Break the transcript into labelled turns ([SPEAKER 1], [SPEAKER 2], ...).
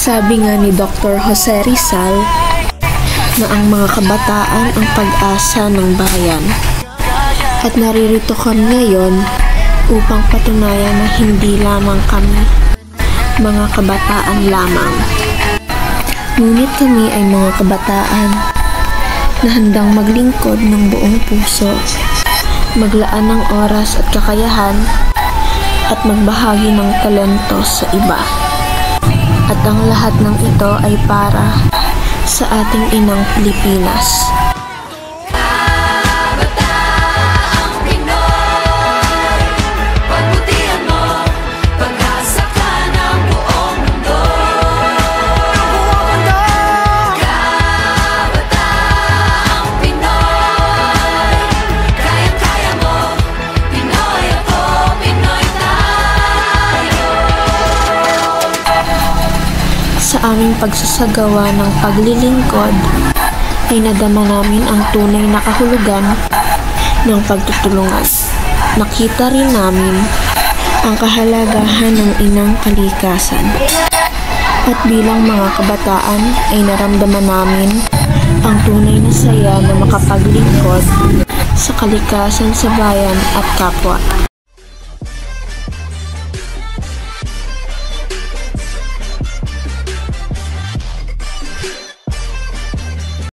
[SPEAKER 1] Sabi nga ni Dr. Jose Rizal na ang mga kabataan ang pag-asa ng bayan. At naririto kami ngayon upang patunayan na hindi lamang kami mga kabataan lamang. Ngunit kami ay mga kabataan na handang maglingkod ng buong puso, maglaan ng oras at kakayahan, at magbahagi ng talento sa iba. At ang lahat ng ito ay para sa ating inang Pilipinas. Sa aming pagsasagawa ng paglilingkod ay nadama namin ang tunay na kahulugan ng pagtutulungan. Nakita rin namin ang kahalagahan ng inang kalikasan. At bilang mga kabataan ay naramdaman namin ang tunay na saya na makapaglingkod sa kalikasan sa bayan at kapwa.